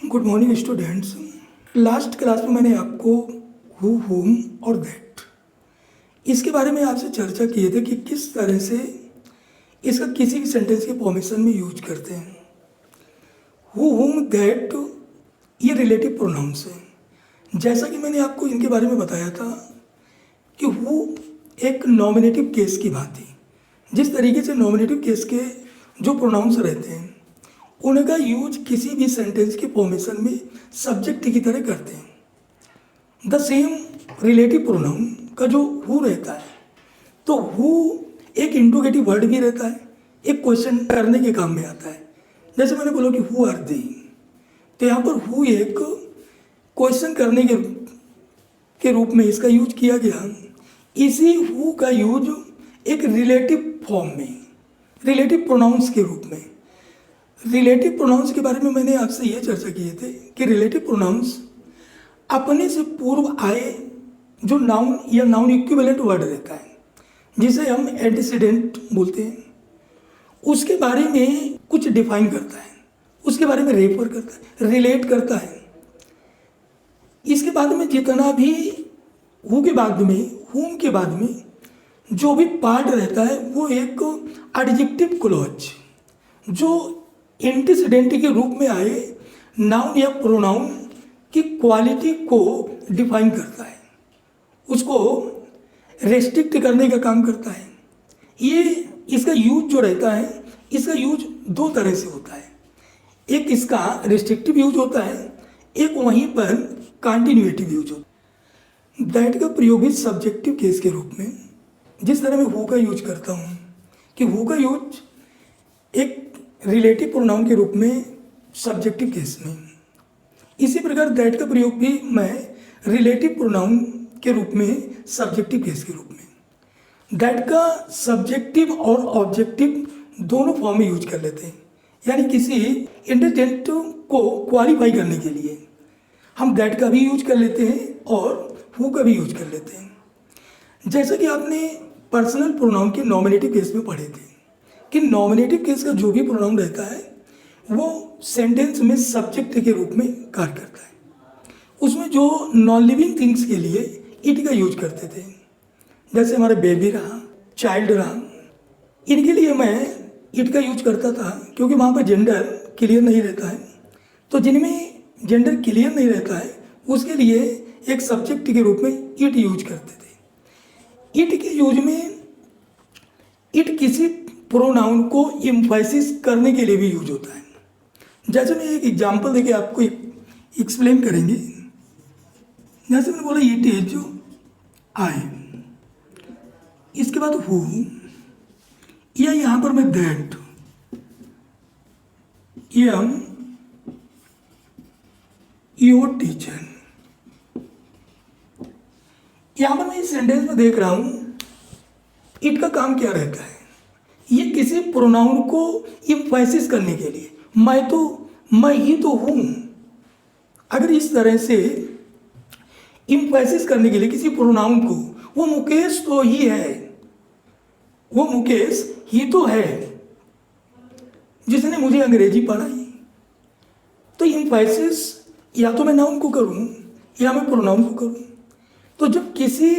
Good morning students. Last class में मैंने आपको हु, हुम और दैट इसके बारे में आपसे चर्चा किए थे कि किस तरह से इसका किसी भी सेंटेंस के फॉर्मेशन में यूज करते हैं। हु, हुम, दैट ये रिलेटिव प्रोनाउंस हैं। जैसा कि मैंने आपको इनके बारे में बताया था कि हु एक नॉमिनेटिव केस की भांति, जिस तरीके से नॉमिनेटिव केस के जो प्रोनाउंस रहते हैं उनका यूज किसी भी सेंटेंस के फॉर्मेशन में सब्जेक्ट की तरह करते हैं। द सेम रिलेटिव प्रोनाउन का जो हु रहता है, तो हु एक इंट्रोगेटिव वर्ड भी रहता है, एक क्वेश्चन करने के काम में आता है। जैसे मैंने बोला कि हु आर दे, तो यहाँ पर हु एक क्वेश्चन करने के रूप में इसका यूज किया गया। इसी हु का यूज एक रिलेटिव फॉर्म में, रिलेटिव प्रोनाउंस के रूप में। रिलेटिव प्रोनाउंस के बारे में मैंने आपसे ये चर्चा किए थे कि रिलेटिव प्रोनाउंस अपने से पूर्व आए जो नाउन या नाउन इक्विवेलेंट वर्ड रहता है, जिसे हम एंटीसीडेंट बोलते हैं, उसके बारे में कुछ डिफाइन करता है, उसके बारे में रेफर करता है, रिलेट करता है। इसके बाद में जितना भी हु के बाद में, हुम के बाद में जो भी पार्ट रहता है वो एक एडजेक्टिव क्लॉज जो एंटीसीडेंट के रूप में आए नाउन या प्रोनाउन की क्वालिटी को डिफाइन करता है, उसको रेस्ट्रिक्ट करने का काम करता है। ये इसका यूज जो रहता है, इसका यूज दो तरह से होता है। एक इसका रेस्ट्रिक्टिव यूज होता है, एक वहीं पर कंटिन्यूएटिव यूज होता है। दैट का प्रयोग इस सब्जेक्टिव केस के रूप में, जिस तरह मैं हु का यूज करता हूँ कि हु का यूज एक रिलेटिव प्रोनाउन के रूप में सब्जेक्टिव केस में, इसी प्रकार दैट का प्रयोग भी मैं रिलेटिव प्रोनाउन के रूप में सब्जेक्टिव केस के रूप में। दैट का सब्जेक्टिव और ऑब्जेक्टिव दोनों फॉर्म में यूज कर लेते हैं। यानी किसी इंटेलिजेंट को क्वालिफाई करने के लिए हम दैट का भी यूज कर लेते हैं और हु का भी यूज कर लेते हैं। जैसा कि आपने पर्सनल प्रोनाउन के नॉमिनेटिव केस में पढ़े थे कि नॉमिनेटिव केस का जो भी प्रोनाउन रहता है वो सेंटेंस में सब्जेक्ट के रूप में कार्य करता है। उसमें जो नॉन लिविंग थिंग्स के लिए इट का यूज करते थे, जैसे हमारे बेबी रहा, चाइल्ड रहा, इनके लिए मैं इट का यूज करता था क्योंकि वहाँ पर जेंडर क्लियर नहीं रहता है। तो जिनमें जेंडर क्लियर नहीं रहता है उसके लिए एक सब्जेक्ट के रूप में इट यूज करते थे। इट के यूज में इट किसी प्रोनाउन को एम्फेसिस करने के लिए भी यूज होता है। जैसे मैं एक एग्जांपल देके आपको एक्सप्लेन करेंगे। जैसे मैंने बोला इट इज आई, इसके बाद हु, या यहाँ पर मैं दैट, एम योर टीचर। यहाँ पर मैं इस सेंटेंस में देख रहा हूँ इट का काम क्या रहता है। ये किसी प्रोनाउन को एम्फेसिस करने के लिए, मैं ही तो हूँ, अगर इस तरह से एम्फेसिस करने के लिए किसी प्रोनाउन को, वो मुकेश तो ही है, वो मुकेश ही तो है जिसने मुझे अंग्रेजी पढ़ाई। तो एम्फेसिस या तो मैं नाउन को करूँ या मैं प्रोनाउन को करूँ। तो जब किसी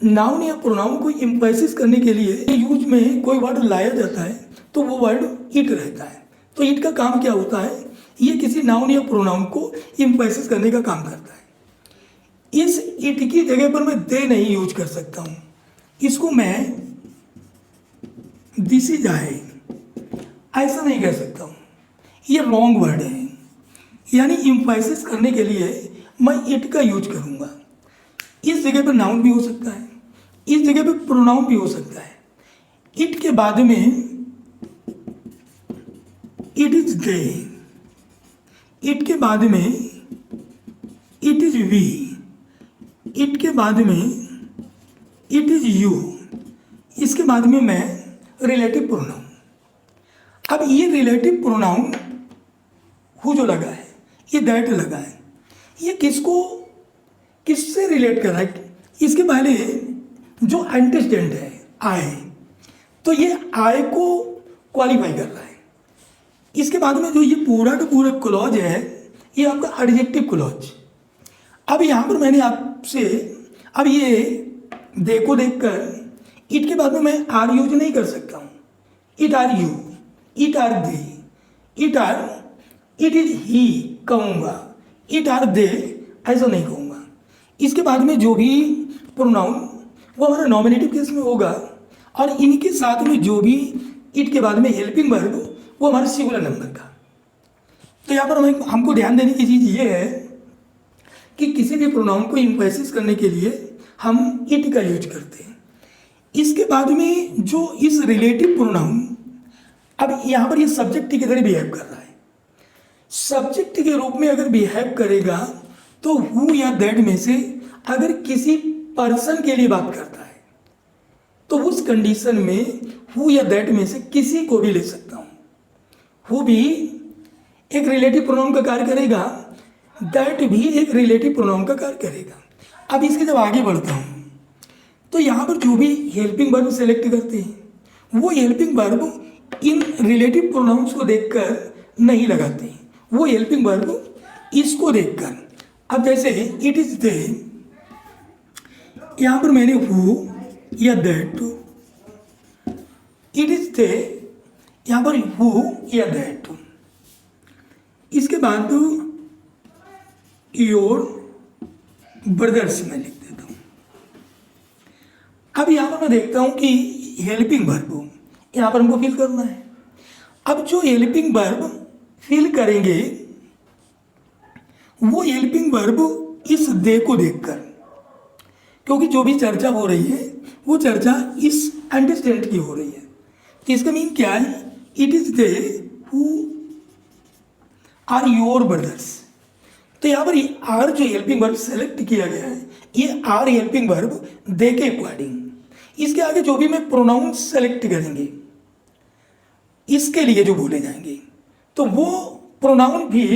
नाउन या प्रोनाउन को एम्फेसिस करने के लिए यूज में कोई वर्ड लाया जाता है तो वो वर्ड इट रहता है। तो इट का काम क्या होता है, ये किसी नाउन या प्रोनाउन को एम्फेसिस करने का काम करता है। इस इट की जगह पर मैं दे नहीं यूज कर सकता हूँ, इसको मैं दिस इज आई ऐसा नहीं कह सकता हूँ, ये रॉन्ग वर्ड है। यानी एम्फेसिस करने के लिए मैं इट का यूज करूँगा। इस जगह पर नाउन भी हो सकता है, इस जगह पे प्रोनाउन भी हो सकता है। इट के बाद में इट इज दे, इट के बाद में इट इज वी, इट के बाद में इट इज यू, इसके बाद में मैं रिलेटिव प्रोनाउन। अब ये रिलेटिव प्रोनाउन हु जो लगा है, ये दैट लगा है, ये किससे रिलेट कर रहा है। इसके पहले जो एंटीसीडेंट है आई, तो ये आई को क्वालिफाई कर रहा है। इसके बाद में जो ये पूरा का पूरा क्लॉज है ये आपका एडजेक्टिव क्लॉज। अब यहाँ पर मैंने आपसे, अब ये देखो देखकर इट के बाद में मैं आर यूज नहीं कर सकता हूँ। It are you, it are they, it are, it is ही कहूँगा, इट आर दे ऐसा नहीं कहूँगा। इसके बाद में जो भी प्रोनाउन वो हमारा नॉमिनेटिव केस में होगा, और इनके साथ में जो भी इट के बाद में हेल्पिंग वर्ब वो हमारा सिंगुलर नंबर का। तो यहाँ पर हमको ध्यान देने की चीज़ ये है कि किसी भी प्रोनाउन को इम्फेसिस करने के लिए हम इट का यूज करते हैं। इसके बाद में जो इस रिलेटिव प्रोनाउन, अब यहाँ पर ये सब्जेक्ट की तरह बिहेव कर रहा है। सब्जेक्ट के रूप में अगर बिहेव करेगा तो हु या दैट में से अगर किसी पर्सन के लिए बात करता है तो उस कंडीशन में हु या दैट में से किसी को भी ले सकता हूँ। हु भी एक रिलेटिव प्रोनाउन का कार्य करेगा, दैट भी एक रिलेटिव प्रोनाउन का कार्य करेगा। अब इसके जब आगे बढ़ता हूँ तो यहाँ पर जो भी हेल्पिंग वर्ब सेलेक्ट करते हैं वो helping verb in relative pronouns को देखकर नहीं लगाते हैं, वो हेल्पिंग वर्ब इसको देखकर। अब जैसे इट इज दे, यहाँ पर मैंने हु या दैट, इट इज दे, यहाँ पर हु या दैट। इसके बाद योर ब्रदर्स में लिख देता हूँ। अब यहाँ पर मैं देखता हूँ कि हेल्पिंग वर्ब यहाँ पर हमको फिल करना है। अब जो हेल्पिंग वर्ब फिल करेंगे वो हेल्पिंग वर्ब इस दे को देखकर, क्योंकि जो भी चर्चा हो रही है वो चर्चा इस अंडरस्टैंड की हो रही है। तो इसका मीन क्या है? It is they who are your brothers. तो यहाँ पर आर जो हेल्पिंग वर्ब सेलेक्ट किया गया है ये आर हेल्पिंग वर्ब दे के अकॉर्डिंग। इसके आगे जो भी मैं प्रोनाउन सेलेक्ट करेंगे इसके लिए जो बोले जाएंगे तो वो प्रोनाउन भी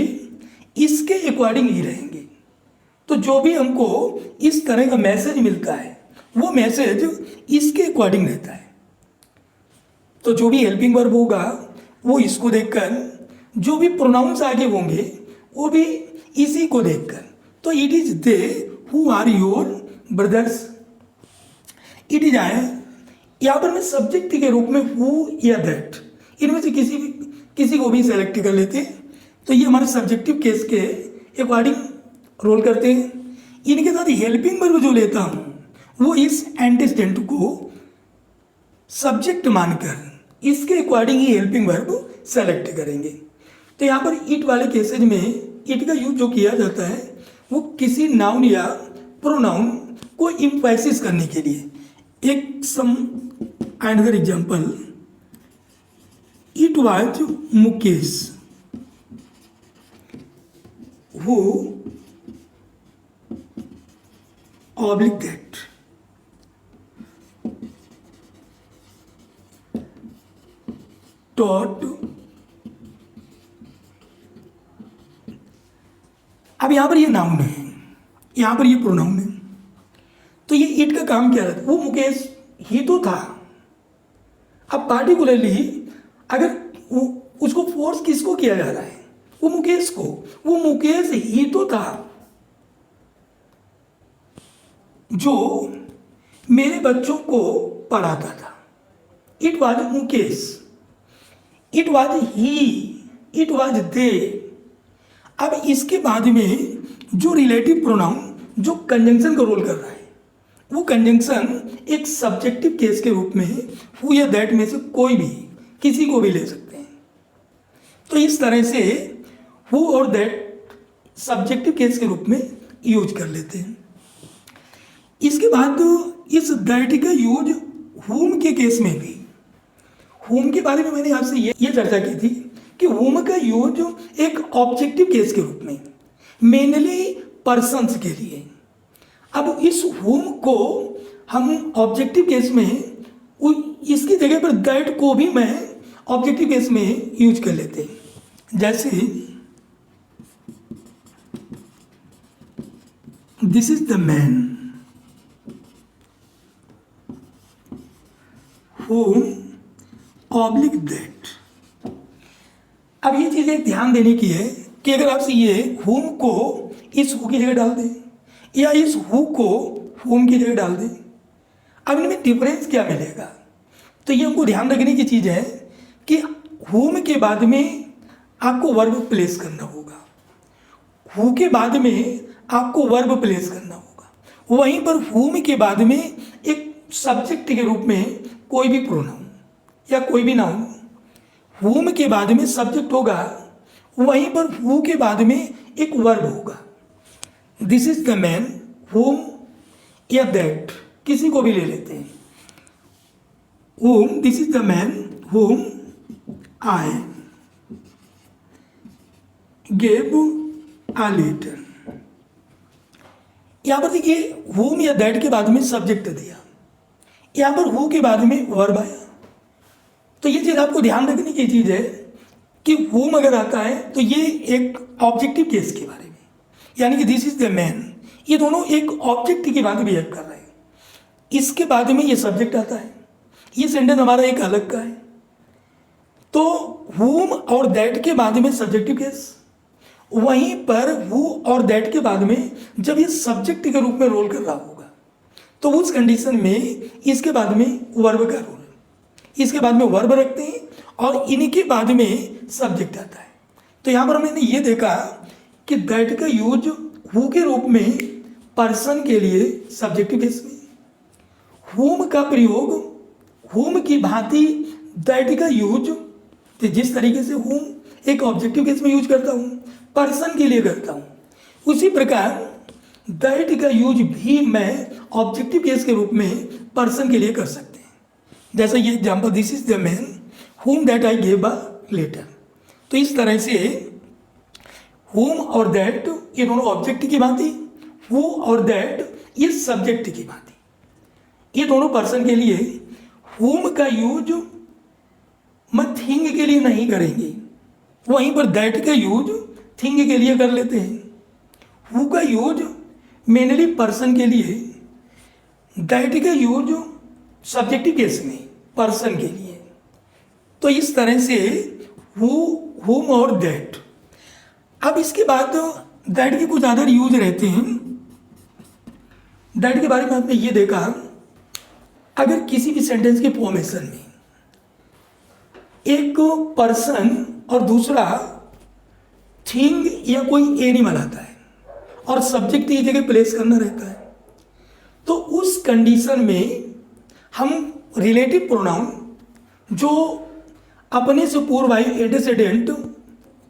इसके अकॉर्डिंग ही रहेंगे। तो जो भी हमको इस तरह का मैसेज मिलता है वो मैसेज इसके अकॉर्डिंग रहता है। तो जो भी हेल्पिंग वर्ब होगा वो इसको देखकर, जो भी प्रोनाउंस आगे होंगे वो भी इसी को देखकर। तो it is they who are your brothers. It is I, यहाँ पर मैं सब्जेक्ट के रूप में हु या दैट इनमें से किसी को भी सेलेक्ट कर लेते हैं। तो ये हमारे सब्जेक्टिव केस के अकॉर्डिंग रोल करते हैं। इनके साथ हेल्पिंग वर्ब जो लेता हूँ वो इस एंटीस्टेंट को सब्जेक्ट मानकर इसके अकॉर्डिंग ही हेल्पिंग वर्ब सेलेक्ट करेंगे। तो यहाँ पर इट वाले केसेज में इट का यूज जो किया जाता है वो किसी नाउन या प्रोनाउन को इम्फेसिस करने के लिए। एक some another example, it was Mukesh who oblique that. Taught. अब यहां पर ये नाउन है, यहां पर ये प्रोनाउन है। तो ये इट का काम क्या रहता है? वो मुकेश ही तो था। अब पार्टिकुलरली अगर उसको फोर्स किसको किया जा रहा है? वो मुकेश को। वो मुकेश ही तो था जो मेरे बच्चों को पढ़ाता था। It was Mukesh, it was he, it was they. अब इसके बाद में जो रिलेटिव प्रोनाउन जो कंजंक्शन का रोल कर रहा है वो कंजंक्शन एक सब्जेक्टिव केस के रूप में हु या दैट में से कोई भी किसी को भी ले सकते हैं। तो इस तरह से हु और दैट सब्जेक्टिव केस के रूप में यूज कर लेते हैं। इसके बाद इस दैट का यूज हुम के केस में भी। हुम के बारे में मैंने आपसे ये चर्चा की थी कि हुम का यूज एक ऑब्जेक्टिव केस के रूप में मेनली पर्सन्स के लिए। अब इस हुम को हम ऑब्जेक्टिव केस में इसकी जगह पर दैट को भी मैं ऑब्जेक्टिव केस में यूज कर लेते हैं। जैसे this is the man whom oblique that. अब ये चीज़ें ध्यान देने की है कि अगर आपसे ये whom को इस who की जगह डाल दें या इस who को whom की जगह डाल दें, अब इनमें डिफरेंस क्या मिलेगा? तो ये हमको ध्यान रखने की चीज़ है कि whom के बाद में आपको वर्ब प्लेस करना होगा, who के बाद में आपको वर्ब प्लेस करना होगा, वहीं पर whom के बाद में एक सब्जेक्ट के रूप में कोई भी प्रोनाउन या कोई भी नाउन, whom के बाद में सब्जेक्ट होगा, वहीं पर who के बाद में एक वर्ब होगा। This is the man whom या दैट, किसी को भी ले लेते हैं। whom, this is the man whom I gave a letter। यहां पर देखिए whom या दैट के बाद में सब्जेक्ट दिया, यहां पर who के बाद में वर्ब आया। तो ये चीज आपको ध्यान रखने की चीज है कि whom अगर आता है तो ये एक ऑब्जेक्टिव केस के बारे में, यानी कि दिस इज द मैन, ये दोनों एक ऑब्जेक्ट की बात बिहेव कर रहे हैं। इसके बाद में ये सब्जेक्ट आता है, ये सेंटेंस हमारा एक अलग का है। तो whom और दैट के बाद में सब्जेक्टिव केस, वहीं पर who और दैट के बाद में जब ये सब्जेक्ट के रूप में रोल कर रहा होगा तो उस कंडीशन में इसके बाद में वर्ब का रोल, इसके बाद में वर्ब रखते हैं और इनके बाद में सब्जेक्ट आता है। तो यहाँ पर हमने ये देखा कि दैट का यूज who के रूप में पर्सन के लिए सब्जेक्टिव केस में, whom का प्रयोग whom की भांति दैट का यूज, तो जिस तरीके से whom एक ऑब्जेक्टिव केस में यूज करता हूँ, पर्सन के लिए करता हूँ, उसी प्रकार दैट का यूज भी मैं ऑब्जेक्टिव केस के रूप में पर्सन के लिए कर सकते हैं। जैसा ये example, this is the man whom that I gave a letter. तो इस तरह से whom और दैट ये दोनों ऑब्जेक्ट की भांति, who और दैट ये सब्जेक्ट की भांति, ये दोनों पर्सन के लिए। whom का यूज मैं थिंग के लिए नहीं करेंगे, वहीं पर दैट का यूज थिंग के लिए कर लेते हैं। who का यूज मेनली पर्सन के लिए, दैट का यूज सब्जेक्टिव केस में पर्सन के लिए। तो इस तरह से who, whom और दैट। अब इसके बाद दैट के कुछ अदर यूज रहते हैं। दैट के बारे में आपने ये देखा, अगर किसी भी सेंटेंस के फॉर्मेशन में एक पर्सन और दूसरा थिंग या कोई एनिमल आता है और सब्जेक्ट की जगह प्लेस करना रहता है, तो उस कंडीशन में हम रिलेटिव प्रोनाउन जो अपने से पूर्व आए एंटीसेडेंट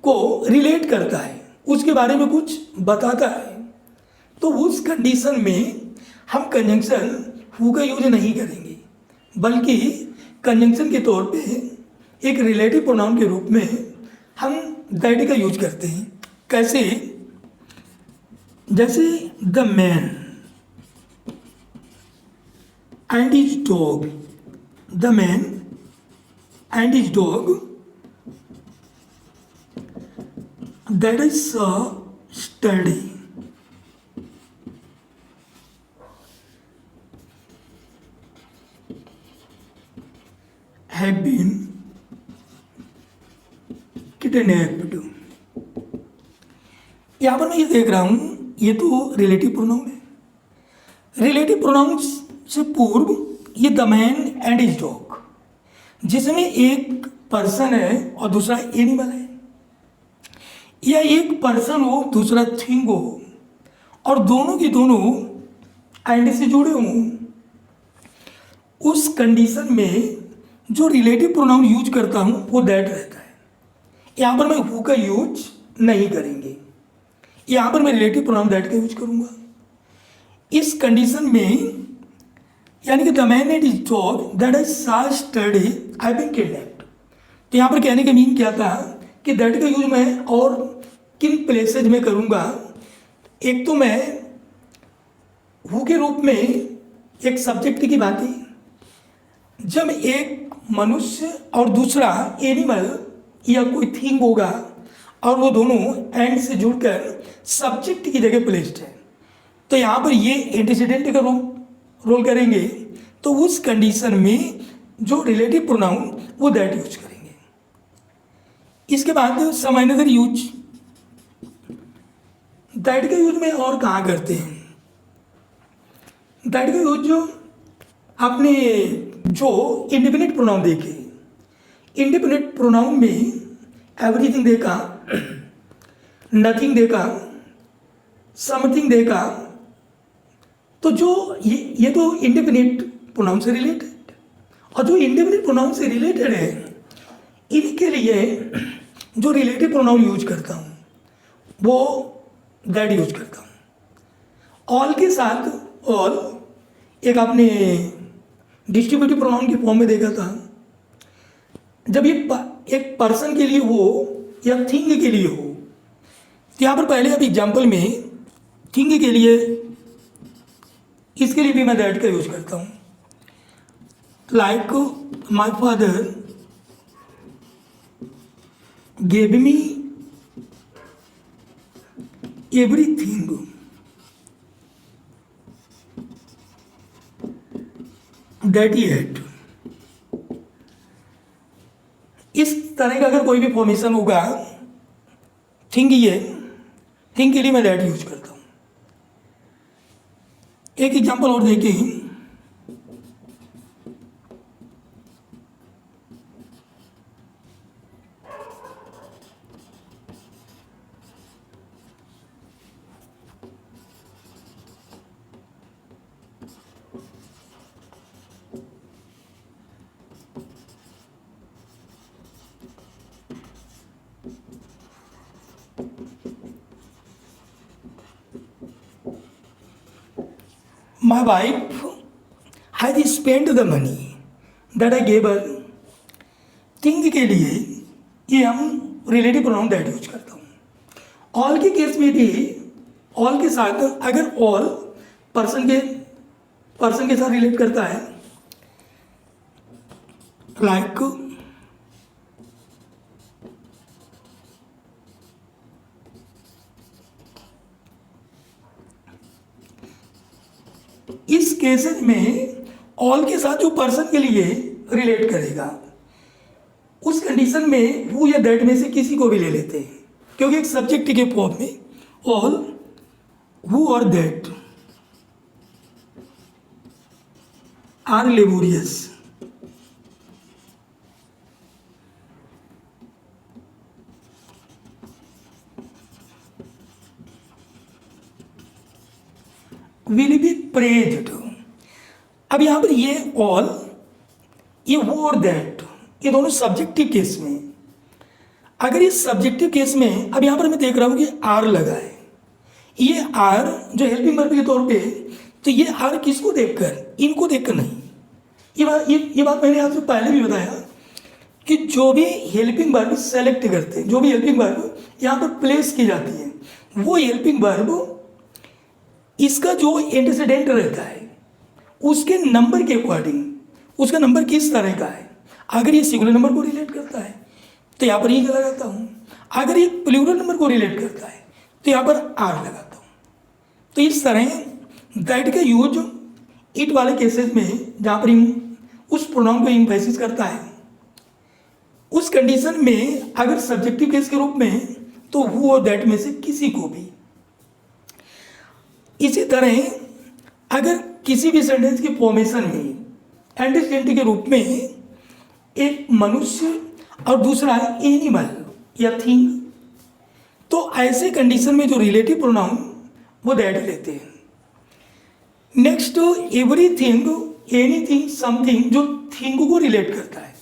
को रिलेट करता है, उसके बारे में कुछ बताता है, तो उस कंडीशन में हम कंजंक्शन हु का यूज नहीं करेंगे, बल्कि कंजंक्शन के तौर पे एक रिलेटिव प्रोनाउन के रूप में हम दैट का यूज करते हैं। कैसे? जैसे the man and his dog, the man and his dog that is study have been kidnapped। यहाँ पर मैं ये देख रहा हूँ, ये तो रिलेटिव प्रोनाउन है। रिलेटिव प्रोनाउन से पूर्व ये the man and his dog, जिसमें एक पर्सन है और दूसरा एनिमल है, या एक पर्सन हो दूसरा थिंग हो और दोनों की दोनों एंड से जुड़े हों, उस कंडीशन में जो रिलेटिव प्रोनाउन यूज करता हूं वो दैट रहता है। यहां पर मैं हु का यूज नहीं करेंगे, यहां पर मैं रिलेटिव प्रोनाउन दैट का यूज करूंगा। इस कंडीशन में यानी कि the man and his dog that I saw study I been kidnapped, तो यहां पर कहने का मीन क्या था कि दैट का यूज मैं और किन प्लेसेज में करूंगा। एक तो मैं हु के रूप में एक सब्जेक्ट की बात, जब एक मनुष्य और दूसरा एनिमल या कोई थिंग होगा और वो दोनों एंड से जुड़कर सब्जेक्ट की जगह प्लेस्ड है, तो यहाँ पर ये एंटीसीडेंट का रोल करेंगे, तो उस कंडीशन में जो रिलेटिव प्रोनाउन वो दैट यूज करेंगे। इसके बाद सम अनदर यूज, दैट का यूज में और कहाँ करते हैं? दैट का यूज जो आपने जो इंडिपेंडेंट प्रोनाउन देखे, इंडिपेंडेंट प्रोनाउन में एवरीथिंग देखा, नथिंग देखा, समथिंग देखा, तो जो ये तो इंडिपेंडेंट प्रोनाउन से रिलेटेड, और जो इंडिपेंडेंट प्रोनाउन से रिलेटेड है इनके लिए जो रिलेटिव प्रोनाउन यूज करता हूँ वो दैट यूज करता हूँ। ऑल के साथ ऑल एक आपने डिस्ट्रीब्यूटिव प्रोनाउन के फॉर्म में देखा था। जब ये एक पर्सन के लिए हो या थिंग के लिए हो, तो यहाँ पर पहले अब एग्जाम्पल में थिंग के लिए, इसके लिए भी मैं दैट का यूज करता हूँ। Like my father gave me everything that he had. इस तरह का अगर कोई भी फॉर्मेशन होगा थिंग के लिए मैं दैट यूज करता हूँ। एक एग्जांपल और देखें, My wife has spent the money that I gave her। Thing के लिए ये हम रिलेटिव प्रोनाउन दैट यूज करता हूँ। ऑल के केस में भी ऑल के साथ अगर ऑल पर्सन के साथ रिलेट करता है, लाइक इस केसेस में ऑल के साथ जो पर्सन के लिए रिलेट करेगा उस कंडीशन में वो या दैट में से किसी को भी ले लेते हैं, क्योंकि एक सब्जेक्ट के फॉर्म में ऑल, हु और that are laborious. Will be praised. अब यहाँ पर ये ऑल, ये वो और दैट, ये दोनों सब्जेक्टिव केस में। अगर ये सब्जेक्टिव केस में, अब यहाँ पर मैं देख रहा हूँ कि आर लगा है, ये आर जो हेल्पिंग वर्ब के तौर पे, तो ये आर किसको देखकर, इनको देखकर नहीं। ये बात मैंने आपसे पहले भी बताया कि जो भी हेल्पिंग वर्ब सेलेक्ट करते हैं, जो भी हेल्पिंग वर्ब यहाँ पर प्लेस की जाती है, वो हेल्पिंग वर्ब इसका जो एंटीसीडेंट रहता है उसके नंबर के अकॉर्डिंग, उसका नंबर किस तरह का है। अगर ये सिंगुलर नंबर को रिलेट करता है तो यहाँ पर ये लगाता हूँ, अगर ये प्लूरल नंबर को रिलेट करता है तो यहाँ पर आर लगाता हूँ। तो इस तरह दैट का यूज इट वाले केसेस में जहाँ पर उस प्रोनाउन को एम्फेसिस करता है, उस कंडीशन में अगर सब्जेक्टिव केस के रूप में तो हु और दैट में से किसी को भी। इसी तरह अगर किसी भी सेंटेंस की फॉर्मेशन में एंटीसीडेंट के रूप में एक मनुष्य और दूसरा एनिमल या थिंग, तो ऐसे कंडीशन में जो रिलेटिव प्रोनाउन वो दैट लेते हैं। नेक्स्ट एवरीथिंग, एनीथिंग, समथिंग जो थिंग को रिलेट करता है,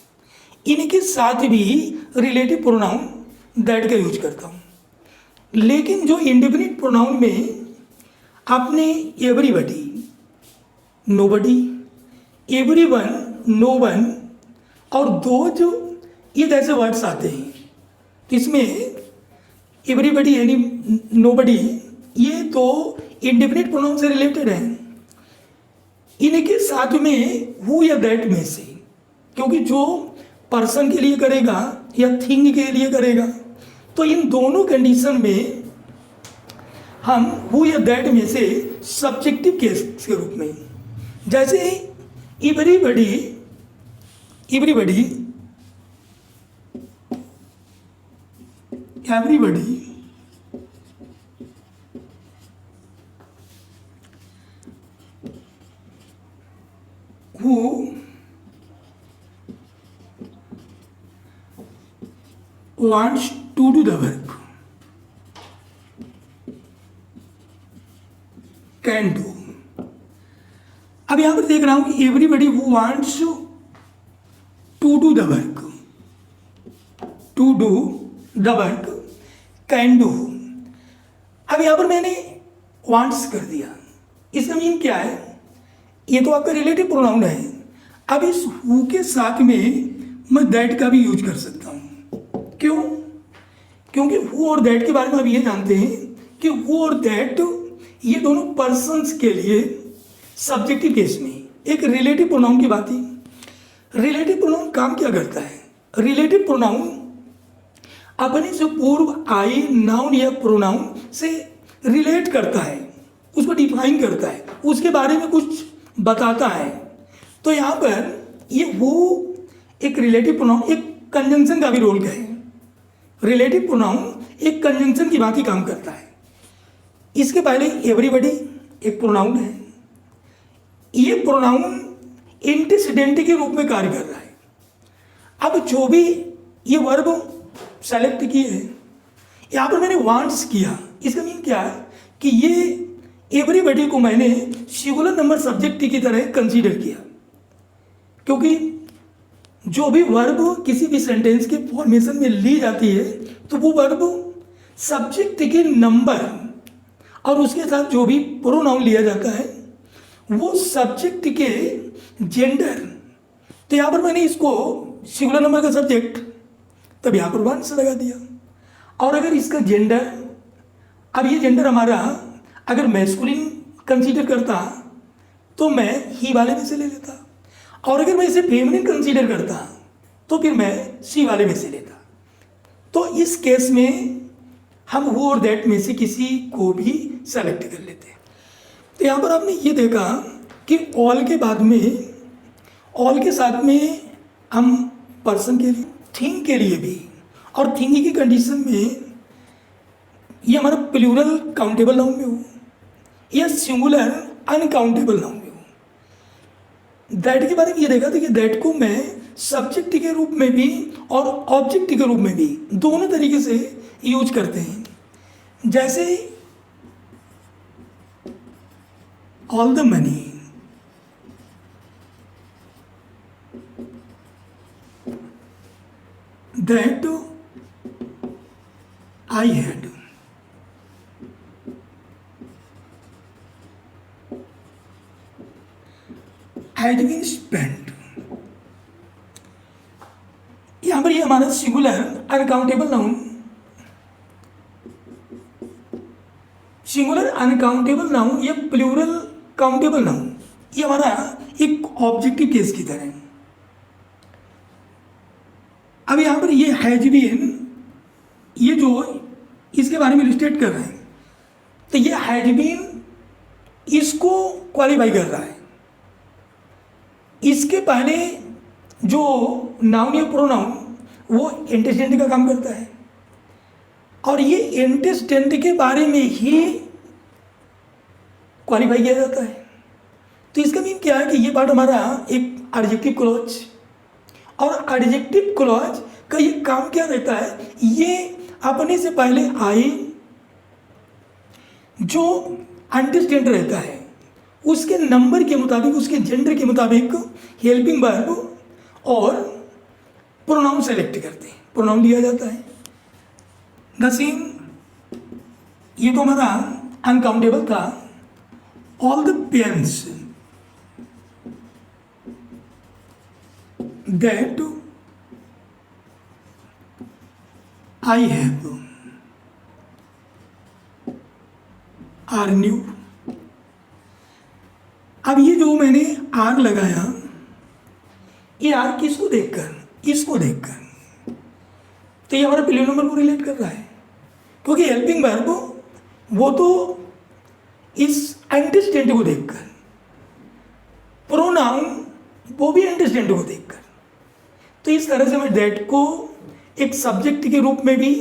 इनके साथ भी रिलेटिव प्रोनाउन दैट का यूज करता हूँ। लेकिन जो इंडिपेंडेंट प्रोनाउन में आपने everybody, nobody, everyone, no one और दो जो ये ऐसे वर्ड्स आते हैं, तो इसमें एवरीबडी यानी नोबडी ये तो इंडिपेंडेंट प्रोनाउन से रिलेटेड है। इनके साथ में हु या दैट में से, क्योंकि जो पर्सन के लिए करेगा या थिंग के लिए करेगा, तो इन दोनों कंडीशन में हम हु या दैट में से सब्जेक्टिव केस के रूप में, जैसे everybody, everybody, everybody wants to do the work, can do। अब यहां पर देख रहा हूं everybody who wants to do the work, to do the work can do. अब यहां पर मैंने वांट्स कर दिया, इसका मीन क्या है, ये तो आपका रिलेटिव प्रोनाउन है। अब इस हु के साथ में मैं दैट का भी यूज कर सकता हूं। क्यों? क्योंकि हु और दैट के बारे में आप ये जानते हैं कि हु और दैट ये दोनों पर्सन्स के लिए सब्जेक्टिव केस में एक रिलेटिव प्रोनाउन की बात है। रिलेटिव प्रोनाउन काम क्या करता है? रिलेटिव प्रोनाउन अपने से पूर्व आए नाउन या प्रोनाउन से रिलेट करता है, उसको डिफाइन करता है, उसके बारे में कुछ बताता है। तो यहाँ पर ये वो एक रिलेटिव प्रोनाउन एक कंजंक्शन का भी रोल है। रिलेटिव प्रोनाउन एक कंजंक्शन की बात ही काम करता है। इसके पहले एवरीबडी एक प्रोनाउन है, ये प्रोनाउन एंटीसीडेंट के रूप में कार्य कर रहा है। अब जो भी ये वर्ब सेलेक्ट किए हैं, यहाँ पर मैंने वांट्स किया, इसका मीन क्या है कि ये एवरीबडी को मैंने सिंगुलर नंबर सब्जेक्ट की तरह कंसीडर किया, क्योंकि जो भी वर्ब किसी भी सेंटेंस के फॉर्मेशन में ली जाती है तो वो वर्ब सब्जेक्ट के नंबर और उसके साथ जो भी प्रोनाउन लिया जाता है वो सब्जेक्ट के जेंडर। तो यहाँ पर मैंने इसको सिंगुलर नंबर का सब्जेक्ट, तब यहाँ पर वांट्स लगा दिया। और अगर इसका जेंडर, अब ये जेंडर हमारा अगर मैस्कुलिन कंसीडर करता तो मैं ही वाले में से ले लेता, और अगर मैं इसे फेमिनिन कंसीडर करता तो फिर मैं सी वाले में से लेता। तो इस केस में हम वो और दैट में से किसी को भी सेलेक्ट कर लेते हैं। तो यहाँ पर आपने ये देखा कि ऑल के बाद में, ऑल के साथ में हम पर्सन के लिए, थिंग के लिए भी, और थिंग की कंडीशन में ये हमारा प्लूरल काउंटेबल नाउन में हो या सिंगुलर अनकाउंटेबल नाउन में हो। दैट के बारे में ये देखा था कि दैट को मैं सब्जेक्ट के रूप में भी और ऑब्जेक्ट के रूप में भी दोनों तरीके से यूज करते हैं। जैसे all the money, that I had, had been spent. यहां पर ये हमारा singular uncountable noun, singular uncountable noun या प्लूरल काउंटेबल नाउन, ये हमारा एक ऑब्जेक्टिव केस की तरह है। अब यहाँ पर ये हैज बीन, ये जो इसके बारे में इलस्ट्रेट कर रहे हैं, तो ये हैज बीन इसको क्वालिफाई कर रहा है। इसके पहले जो नाउन या प्रोनाउन वो एंटीसीडेंट का काम करता है, और ये एंटीसीडेंट के बारे में ही क्वालिफाई किया जाता है। तो इसका मीन क्या है कि ये पार्ट हमारा एक एडजेक्टिव क्लॉज, और एडजेक्टिव क्लॉज का ये काम क्या रहता है, ये अपने से पहले आए जो एंटीसीडेंट रहता है उसके नंबर के मुताबिक, उसके जेंडर के मुताबिक हेल्पिंग वर्ब और प्रोनाउन सेलेक्ट करते हैं, प्रोनाउन लिया जाता है। द सेम, ये तो हमारा अनकाउंटेबल था। All the pens that I have are new. अब ये जो मैंने आर लगाया, ये आर किसको देखकर, इसको देखकर, तो ये हमारा प्लूरल नंबर को रिलेट कर रहा है, क्योंकि हेल्पिंग वर्ब वो तो इस एंटीसीडेंट को देखकर, प्रोनाउन वो भी एंटीसीडेंट को देखकर। तो इस तरह से मैं दैट को एक सब्जेक्ट के रूप में भी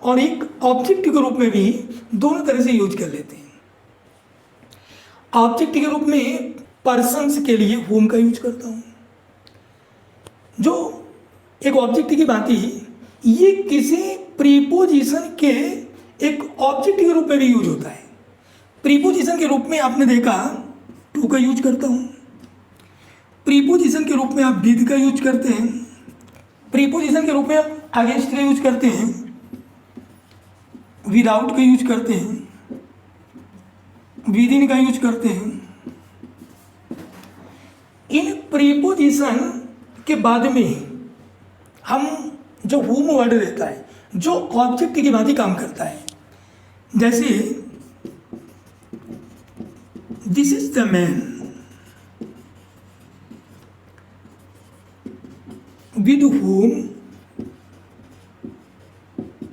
और एक ऑब्जेक्ट के रूप में भी दोनों तरह से यूज कर लेते हैं। ऑब्जेक्ट के रूप में पर्सन्स के लिए whom का यूज करता हूँ, जो एक ऑब्जेक्ट की बात ही ये किसी प्रीपोजिशन के एक ऑब्जेक्ट के रूप में भी यूज होता है। प्रीपोजिशन के रूप में आपने देखा टू का यूज करता हूँ, प्रीपोजिशन के रूप में आप विद का यूज करते हैं, प्रीपोजिशन के रूप में आप अगेंस्ट का यूज करते हैं, विदाउट का यूज करते हैं, विद इन का यूज करते हैं। इन प्रीपोजिशन के बाद में हम जो हुम वर्ड रहता है जो ऑब्जेक्ट की भांति काम करता है, जैसे this is the man with whom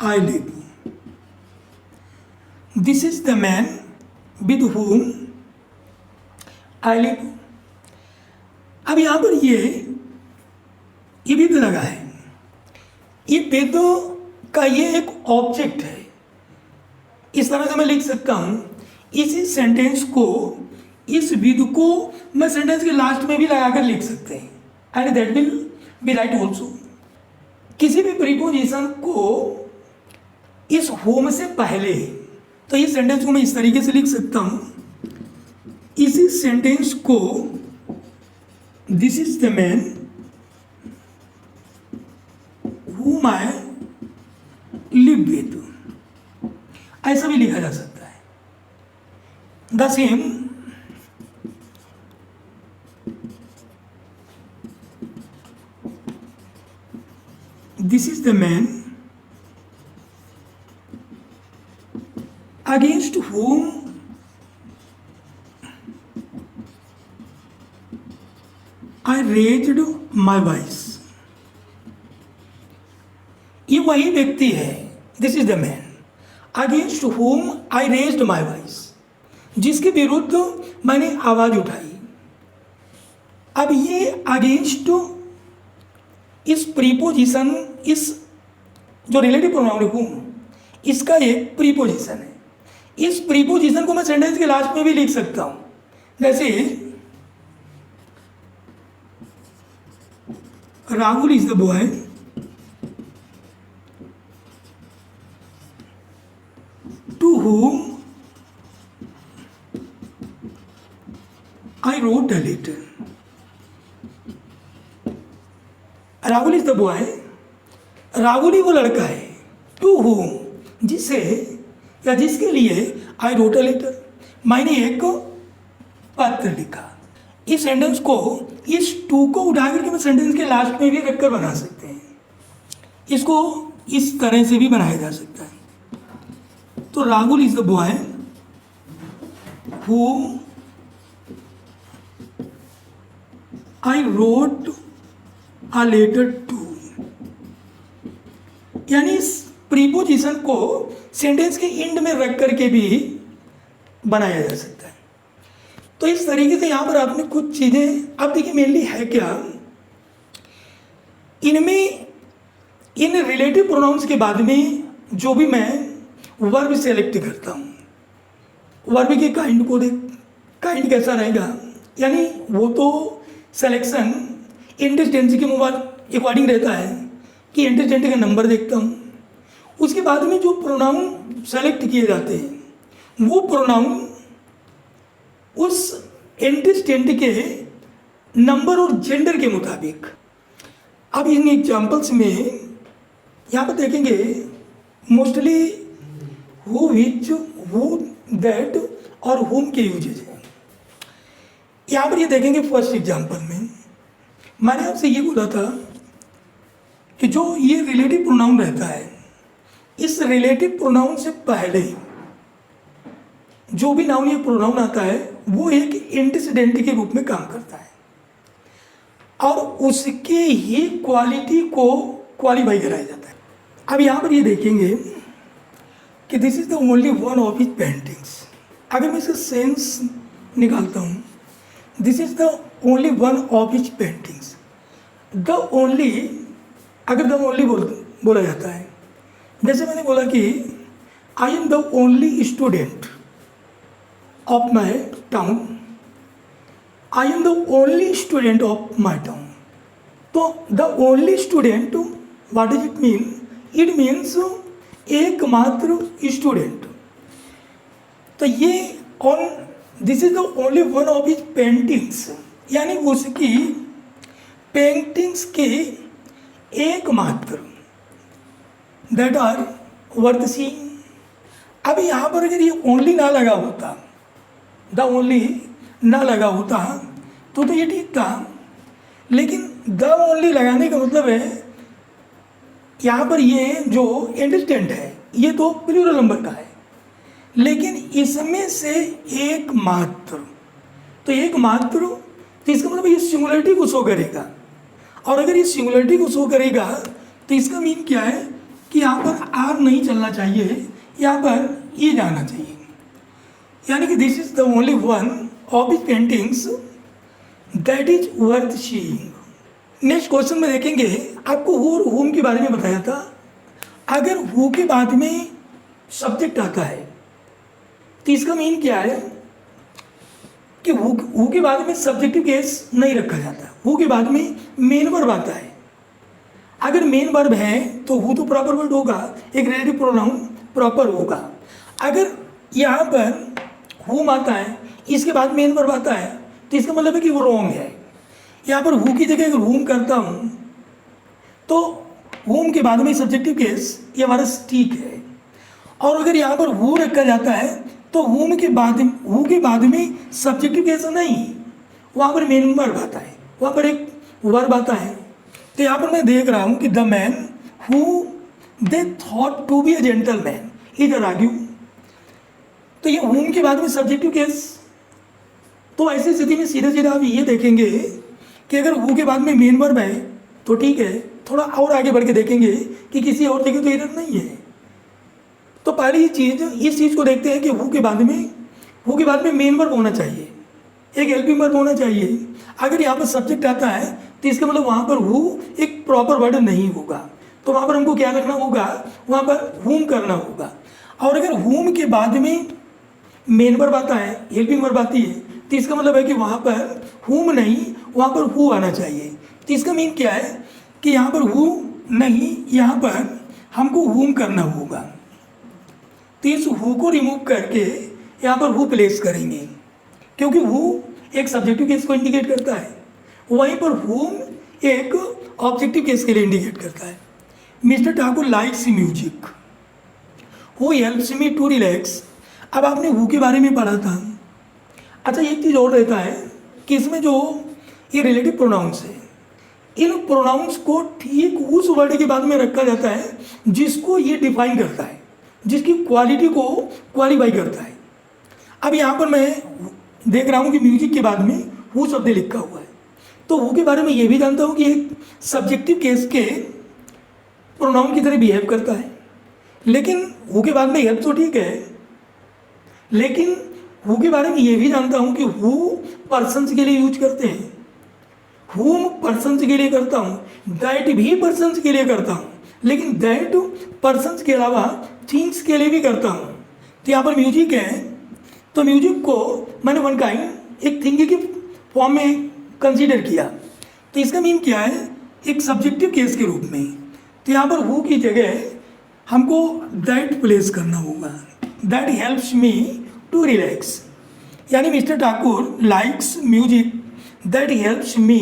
I live. This is the man with whom I live. अब यहाँ पर ये विद लगा है, ये विद का ये एक ऑब्जेक्ट है। इस तरह से मैं लिख सकता हूँ, इसी सेंटेंस को, इस विद को मैं सेंटेंस के लास्ट में भी लगाकर लिख सकते हैं, and that will be right also. किसी भी प्रीपोजिशन को इस होम से पहले, तो इस सेंटेंस को मैं इस तरीके से लिख सकता हूँ, इसी सेंटेंस को this is the man whom I live with, ऐसा भी लिखा जा सकता है। The same this is the man against whom I raised my voice. ये वही व्यक्ति है, this is the man against whom I raised my voice, जिसके विरुद्ध मैंने आवाज उठाई। अब ये अगेंस्ट इस प्रीपोजिशन, इस जो रिलेटिव प्रोनाउन है whom, इसका एक प्रीपोजिशन है। इस प्रीपोजिशन को मैं सेंटेंस के लास्ट में भी लिख सकता हूं, जैसे Rahul is the boy to whom I wrote a letter. Rahul is the boy, Rahul ही वो लड़का है, टू whom, जिसे या जिसके लिए आई रोट अ लेटर, मैंने एक पत्र लिखा। इस सेंटेंस को, इस टू को उठा करके मैं सेंटेंस के लास्ट में भी रखकर बना सकते हैं। इसको इस तरह से भी बनाया जा सकता है। तो Rahul is the boy whom I wrote a letter to, यानी इस प्रीपोजिशन को सेंटेंस के एंड में रख करके भी बनाया जा सकता है। तो इस तरीके से यहाँ पर आपने कुछ चीज़ें, अब देखिए मेनली है क्या, इनमें इन रिलेटिव प्रोनाउंस के बाद में जो भी मैं वर्ब सेलेक्ट करता हूँ, वर्ब के काइंड को देख, काइंड कैसा रहेगा, यानी वो तो सिलेक्शन इंटरचेंज के अकॉर्डिंग रहता है कि इंटरचेंज का नंबर देखता हूँ। उसके बाद में जो प्रोनाउन सेलेक्ट किए जाते हैं वो प्रोनाउन उस एंटीस्टेंट के नंबर और जेंडर के मुताबिक। अब इन एग्जांपल्स में यहाँ पर देखेंगे mostly who, which, who, that और हुम के यूजेज हैं। यहाँ पर ये देखेंगे फर्स्ट एग्जांपल में मैंने आपसे ये बोला था कि जो ये रिलेटिव प्रोनाउन रहता है, इस रिलेटिव प्रोनाउन से पहले जो भी नाउन या प्रोनाउन आता है वो एक एंटीसीडेंट के रूप में काम करता है और उसके ही क्वालिटी को क्वालिफाई कराया जाता है। अब यहाँ पर ये देखेंगे कि this is the only one of his paintings. अगर मैं इसका सेंस निकालता हूँ, this is the only one of his paintings. The only, अगर द ओनली बोला जाता है, जैसे मैंने बोला कि I am the only student of my town, I am the only student of my town. तो the only student what does it mean, it means एकमात्र स्टूडेंट। तो ये on this is the only one of his paintings, यानी उसकी paintings के एकमात्र that are worth seeing. अब यहाँ पर अगर ये ओनली ना लगा होता, द ओनली ना लगा होता तो ये ठीक था, लेकिन द ओनली लगाने का मतलब है यहाँ पर ये जो इंडिस्टेंट है ये तो प्लूरल नंबर का है, लेकिन इसमें से एकमात्र, तो एकमात्र तो इसका मतलब ये सिंगुलरिटी को शो करेगा, और अगर ये सिंगुलरिटी को शो करेगा तो इसका मीन क्या है कि यहाँ पर आर नहीं चलना चाहिए, यहाँ पर ये जाना चाहिए, यानी कि this is the only one of his paintings that is worth seeing. Next question में देखेंगे, आपको हु और हुम के बारे में बताया था। अगर हु के बाद में सब्जेक्ट आता है तो इसका मीन क्या है कि हु के बाद में सब्जेक्टिव केस नहीं रखा जाता, हु के बाद में मेन वर्ब आता है। अगर मेन वर्ब है तो हु तो प्रॉपर वर्ड होगा, एक रिलेटिव प्रोनाउन प्रॉपर होगा। अगर यहाँ पर हुम आता है इसके बाद मेन वर्ब आता है तो इसका मतलब है कि वो रॉन्ग है। यहाँ पर हु की जगह अगर हुम करता हूँ तो हुम के बाद में सब्जेक्टिव केस ये हमारा ठीक है, और अगर यहाँ पर हु रखा जाता है तो हु के बाद में सब्जेक्टिव केस नहीं, वहाँ पर मेन वर्ब आता है, वहाँ पर एक वर्ब आता है। तो यहाँ पर मैं देख रहा हूँ कि the man who they thought to be a gentleman is argue, तो ये हुम के बाद में सब्जेक्टिव केस। तो ऐसी स्थिति में सीधे सीधे आप ये देखेंगे कि अगर हु के बाद में मेन वर्ब है तो ठीक है, थोड़ा और आगे बढ़ के देखेंगे कि किसी और जगह तो एरर नहीं है। तो पहली चीज़ इस चीज़ को देखते हैं कि हु के बाद में मेन वर्ब होना चाहिए, एक हेल्पिंग वर्ब होना चाहिए। अगर यहाँ पर सब्जेक्ट आता है तो इसका मतलब वहाँ पर हु एक प्रॉपर वर्ड नहीं होगा, तो वहाँ पर हमको क्या रखना होगा, वहाँ पर हुम करना होगा। और अगर हुम के बाद में मेन वर्ब आता है, हेल्पिंग वर्ब आती है, तो इसका मतलब है कि वहाँ पर हुम नहीं, वहाँ पर हु आना चाहिए। तो इसका मीन क्या है कि यहाँ पर हु नहीं, यहाँ पर हमको हुम करना होगा। तो इस हु को रिमूव करके यहाँ पर हु प्लेस करेंगे, क्योंकि हु एक सब्जेक्टिव केस को इंडिकेट करता है, वहीं पर हुम एक ऑब्जेक्टिव केस के लिए इंडिकेट करता है। Mister Thakur likes music, who helps me to relax. अब आपने हु के बारे में पढ़ा था। अच्छा, एक चीज़ और रहता है कि इसमें जो ये रिलेटिव प्रोनाउंस है, इन प्रोनाउंस को ठीक उस वर्ड के बाद में रखा जाता है जिसको ये डिफाइन करता है, जिसकी क्वालिटी को क्वालिफाई करता है। अब यहाँ पर मैं देख रहा हूँ कि म्यूजिक के बाद में हु शब्द लिखा हुआ है, तो हु के बारे में ये भी जानता हूँ कि एक सब्जेक्टिव केस के प्रोनाउन की तरह बिहेव करता है। लेकिन हु के बाद में हेल्प तो ठीक है, लेकिन हु के बारे में ये भी जानता हूँ कि हु पर्सन्स के लिए यूज करते हैं, हुम पर्सन्स के लिए करता हूँ, दैट भी पर्सन्स के लिए करता हूँ, लेकिन दैट पर्सन्स के अलावा थिंग्स के लिए भी करता हूँ। तो यहाँ पर म्यूजिक है, तो म्यूजिक को मैंने वन काइंड एक थिंग के फॉर्म में कंसीडर किया। तो इसका मीन क्या है, एक सब्जेक्टिव केस के रूप में। तो यहाँ पर हु की जगह हमको दैट प्लेस करना होगा, that helps me to relax, यानी mister Thakur likes music that helps me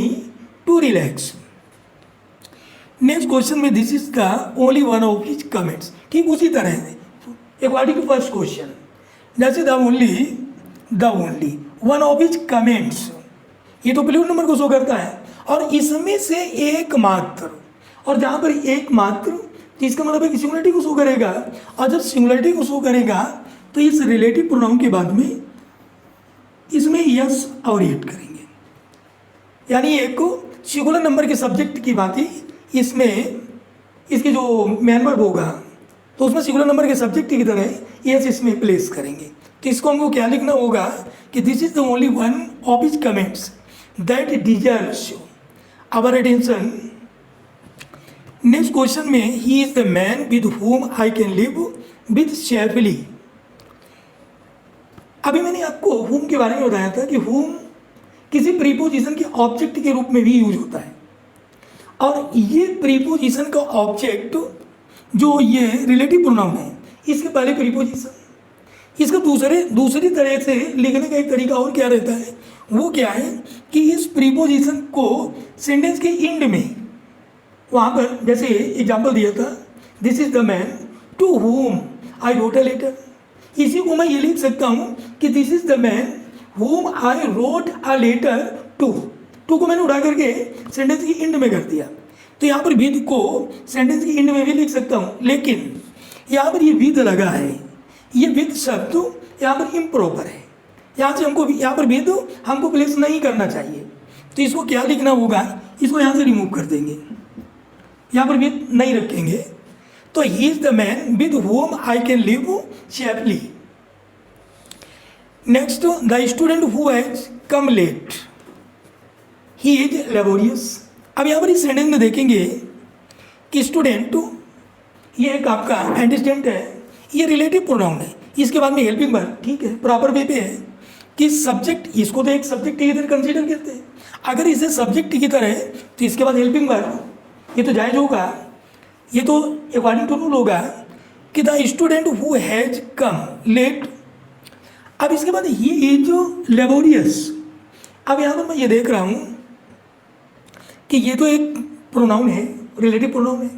to relax. Next question में this is the only one of his comments. ठीक उसी तरह है अकॉर्डिंग टू फर्स्ट क्वेश्चन, जैसे the only one of his comments, ये तो plural number को शो करता है, और इसमें से एकमात्र, और जहाँ पर एकमात्र तो इसका मतलब है कि सिंगुलरिटी को शो करेगा, और जब सिंगुलरिटी को शो करेगा तो इस रिलेटिव प्रोनाउन के बाद में इसमें यस और एड करेंगे, यानी एक सिंगुलर नंबर के सब्जेक्ट की बात ही इसमें इसके जो मेन वर्ब होगा तो उसमें सिंगुलर नंबर के सब्जेक्ट की तरह यस इसमें प्लेस करेंगे। तो इसको हमको क्या लिखना होगा कि this is the only one of his comments that deserves our attention. Next question में he is the man with whom I can live with safely. अभी मैंने आपको हुम के बारे में बताया था कि हुम किसी प्रीपोजिशन के ऑब्जेक्ट के रूप में भी यूज होता है, और ये प्रीपोजिशन का ऑब्जेक्ट जो ये रिलेटिव प्रोनाउन है इसके पहले प्रीपोजिशन। इसका दूसरी तरह से लिखने का एक तरीका और क्या रहता है, वो क्या है कि इस प्रीपोजिशन को सेंटेंस के एंड में, वहाँ पर जैसे एग्जाम्पल दिया था, this is the man to whom I wrote a letter, इसी को मैं ये लिख सकता हूँ कि this is the man whom I wrote a letter to को मैंने उड़ा करके सेंटेंस की एंड में कर दिया। तो यहाँ पर विद को सेंटेंस की एंड में भी लिख सकता हूँ, लेकिन यहाँ पर ये विद लगा है, ये विद शब्द यहाँ पर इम्प्रॉपर है, यहाँ से हमको यहाँ पर विद हमको प्लेस नहीं करना चाहिए। तो इसको क्या लिखना होगा, इसको यहाँ से रिमूव कर देंगे, यहाँ पर विद नहीं रखेंगे। तो he is the man with whom I can live safely. Next, the student who has come late, he is laborious. अब यहाँ पर इस सेंटेंस में देखेंगे कि स्टूडेंट ये एक आपका एंटीस्टेंट है, ये रिलेटिव प्रोनाउन है, इसके बाद में हेल्पिंग वर्ब, ठीक है, प्रॉपर वे पे है कि सब्जेक्ट, इसको तो एक सब्जेक्ट की तरह कंसीडर करते हैं। अगर इसे सब्जेक्ट की तरह है तो इसके बाद हेल्पिंग वर्ब, ये तो जायज़ होगा, ये तो अकॉर्डिंग टू रूल होगा कि the student who has come late. अब इसके बाद ही इज लेबोरियस। अब यहाँ पर मैं ये देख रहा हूँ कि ये तो एक प्रोनाउन है, रिलेटिव प्रोनाउन है।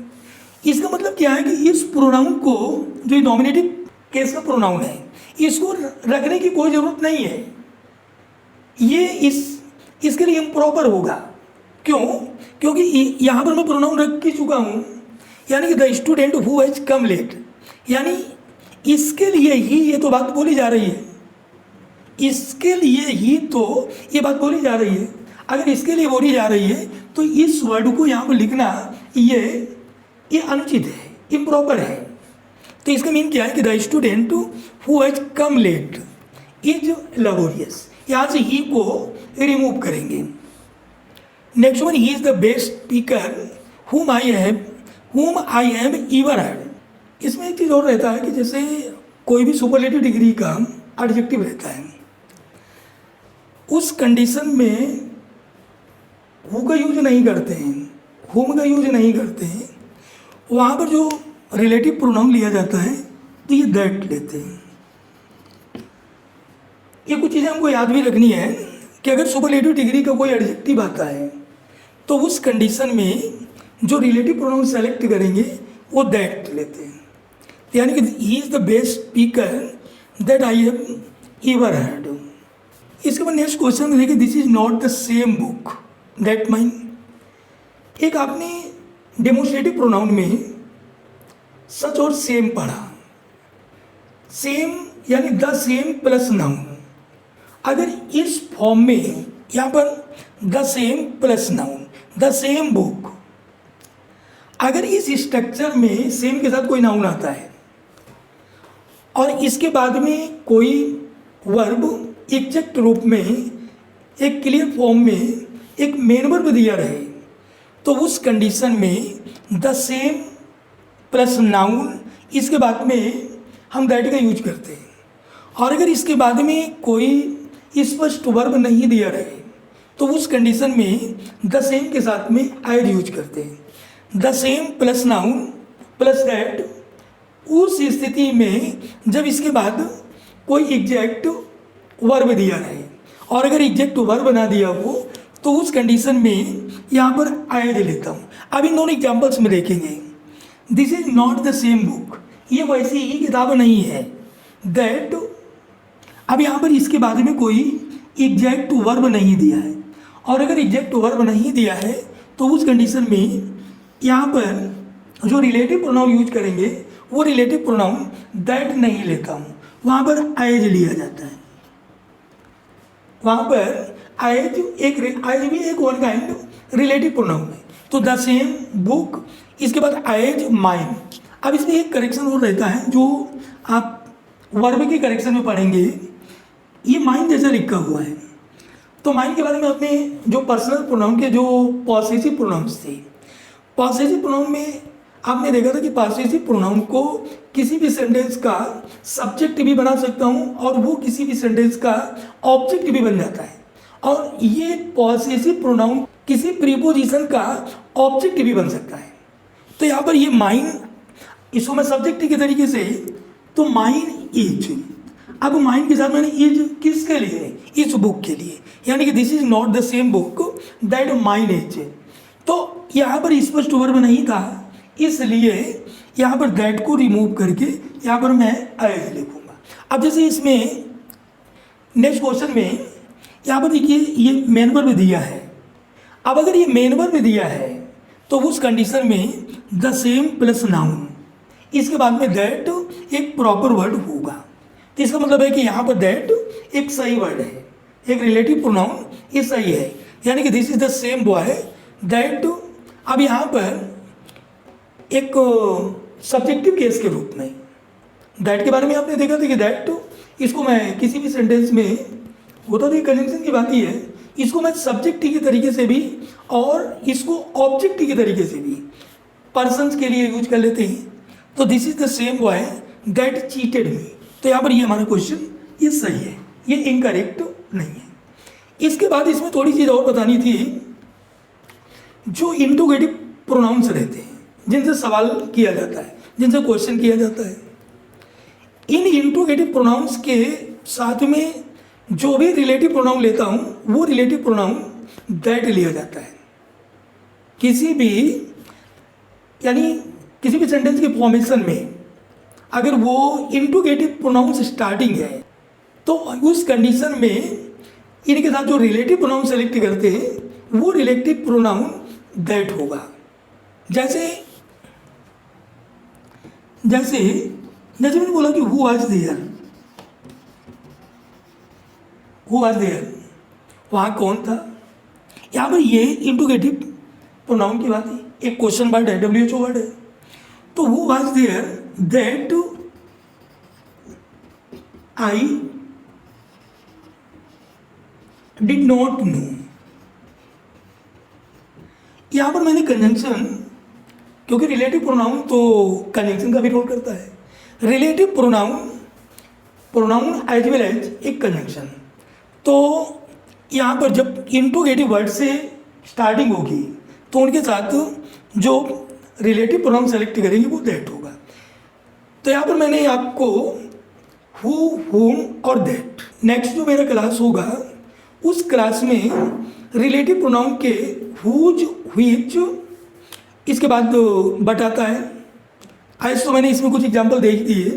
इसका मतलब क्या है कि इस प्रोनाउन को, जो नॉमिनेटिव केस का प्रोनाउन है, इसको रखने की कोई ज़रूरत नहीं है, ये इसके लिए इम्प्रॉपर होगा। क्यों? क्योंकि यहाँ पर मैं प्रोनाउन रख के चुका हूँ, यानी कि the student who has come late, यानी इसके लिए ही ये तो बात बोली जा रही है, इसके लिए ही तो ये बात बोली जा रही है। अगर इसके लिए बोली जा रही है तो इस वर्ड को यहाँ पर लिखना ये अनुचित है, इम्प्रॉपर है। तो इसका मीन क्या है कि the student who has come late is laborious, यहाँ से ही को रिमूव करेंगे। Next one, he is the best speaker whom I have ever heard. इसमें एक चीज़ और रहता है कि जैसे कोई भी सुपरलेटिव डिग्री का एडजेक्टिव रहता है, उस कंडीशन में हु का यूज नहीं करते हैं, whom का यूज नहीं करते हैं, वहाँ पर जो रिलेटिव प्रोनाउन लिया जाता है तो ये दैट लेते हैं। ये कुछ चीज़ें हमको याद भी रखनी है कि अगर सुपरलेटिव डिग्री का कोई एडजेक्टिव आता है तो उस कंडीशन में जो रिलेटिव प्रोनाउन सेलेक्ट करेंगे वो दैट लेते हैं। यानी कि he is the best speaker that I have ever heard. इसके बाद नेक्स्ट क्वेश्चन देखिए, this is not the same book that mine. एक आपने डेमोस्ट्रेटिव प्रोनाउन में सच और सेम पढ़ा, सेम यानी द सेम प्लस नाउन। अगर इस फॉर्म में यहाँ पर the same plus noun, the same book, अगर इस स्ट्रक्चर में सेम के साथ कोई नाउन आता है और इसके बाद में कोई वर्ब एग्जैक्ट रूप में एक क्लियर फॉर्म में एक मेन वर्ब दिया रहे, तो उस कंडीशन में द सेम प्लस नाउन, इसके बाद में हम दैट का यूज करते हैं। और अगर इसके बाद में कोई स्पष्ट वर्ब नहीं दिया रहे तो उस कंडीशन में द सेम के साथ में एज यूज करते हैं। The same plus noun plus that, उस स्थिति में जब इसके बाद कोई एग्जैक्ट वर्ब दिया रहे, और अगर एग्जैक्ट वर्ब ना दिया हो तो उस कंडीशन में यहाँ पर एज लेता हूँ। अब इन दोनों एग्जाम्पल्स में देखेंगे, this is not the same book, ये वैसी ही किताब नहीं है। दैट, अब यहाँ पर इसके बाद में कोई एग्जैक्ट वर्ब नहीं दिया है, और अगर एग्जैक्ट वर्ब नहीं दिया है तो उस कंडीशन में यहाँ पर जो रिलेटिव प्रोनाउन यूज करेंगे वो रिलेटिव प्रोनाउन दैट नहीं लेता हूँ, वहाँ पर एज लिया जाता है। वहाँ पर एज भी एक वन काइंड रिलेटिव प्रोनाउन है। तो द सेम बुक, इसके बाद एज माइन। अब इसमें एक करेक्शन और रहता है जो आप वर्ब के करेक्शन में पढ़ेंगे, ये माइन जैसा लिखा हुआ है। तो माइन के बारे में अपने जो पर्सनल प्रोनाउन के जो पॉसेसिव प्रोनाउंस थे, पॉसेसिव प्रोनाउन में आपने देखा था कि पॉसेसिव प्रोनाउन को किसी भी सेंटेंस का सब्जेक्ट भी बना सकता हूँ और वो किसी भी सेंटेंस का ऑब्जेक्ट भी बन जाता है, और ये पॉसेसिव प्रोनाउन किसी प्रीपोजिशन का ऑब्जेक्ट भी बन सकता है। तो यहाँ पर ये माइन इसको मैं सब्जेक्ट के तरीके से, तो माइन इज, अब माइन के साथ मैंने इज किसके लिए, इस बुक के लिए, यानी कि this is not the same book that mine is. तो यहाँ पर स्पष्ट वर्ब नहीं था, इसलिए यहाँ पर दैट को रिमूव करके यहाँ पर मैं एज लिखूँगा। अब जैसे इसमें नेक्स्ट क्वेश्चन में यहाँ पर देखिए ये मेन वर्ब दिया है। अब अगर ये मेन वर्ब दिया है तो उस कंडीशन में द सेम प्लस नाउन, इसके बाद में दैट एक प्रॉपर वर्ड होगा। तो इसका मतलब है कि यहाँ पर दैट एक सही वर्ड है, एक रिलेटिव प्रोनाउन ये सही है, यानी कि this is the same boy that. अब यहाँ पर एक सब्जेक्टिव केस के रूप में दैट के बारे में आपने देखा था कि दैट, इसको मैं किसी भी सेंटेंस में होता तो ये कंजंक्शन की बात ही है, इसको मैं सब्जेक्ट के तरीके से भी और इसको ऑब्जेक्ट के तरीके से भी पर्सन्स के लिए यूज कर लेते हैं। तो this is the same boy that cheated मी, तो यहाँ पर ये हमारा क्वेश्चन ये सही है, ये इनकरेक्ट नहीं है। इसके बाद इसमें थोड़ी चीज़ और बतानी थी, जो इंट्रोगेटिव प्रोनाउंस रहते हैं जिनसे सवाल किया जाता है, जिनसे क्वेश्चन किया जाता है, इन इंट्रोगेटिव प्रोनाउंस के साथ में जो भी रिलेटिव प्रोनाउन लेता हूँ वो रिलेटिव प्रोनाउन दैट लिया जाता है। किसी भी यानी किसी भी सेंटेंस के फॉर्मेशन में अगर वो इंट्रोगेटिव प्रोनाउंस स्टार्टिंग है तो उस कंडीशन में इनके साथ जो रिलेटिव प्रोनाउन सेलेक्ट करते हैं वो रिलेटिव प्रोनाउन दैट होगा। जैसे जैसे जैसे मैंने बोला कि who was there, who was there, वहाँ कौन था, यहाँ पर ये इंट्रोगेटिव प्रोनाउन की बात है, एक क्वेश्चन वर्ड है, WHO वर्ड है। तो who was there that I did not know, यहाँ पर मैंने कंजंक्शन, क्योंकि रिलेटिव प्रोनाउन तो कंजंक्शन का भी रोल करता है, relative pronoun as well as एक कंजंक्शन। तो यहाँ पर जब इंट्रोगेटिव वर्ड से स्टार्टिंग होगी तो उनके साथ जो रिलेटिव प्रोनाउन सेलेक्ट करेंगे वो दैट होगा। तो यहाँ पर मैंने आपको हु, हुम और दैट, नेक्स्ट जो मेरा क्लास होगा उस क्लास में रिलेटिव प्रोनाउन के हुज, व्हिच, इसके बाद बट आता है। आज तो मैंने इसमें कुछ एग्जाम्पल देख दिए।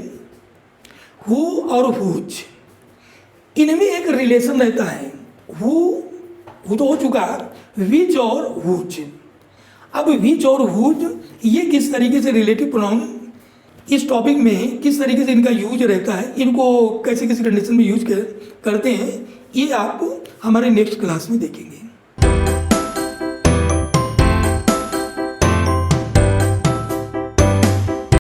हु और हुज, इनमें एक रिलेशन रहता है। हु तो हो चुका, विच और हुज। अब विच और हुज ये किस तरीके से रिलेटिव प्रोनाउन इस टॉपिक में किस तरीके से इनका यूज रहता है, इनको कैसे किसी कंडीशन में यूज करते हैं, ये आप हमारे नेक्स्ट क्लास में देखेंगे।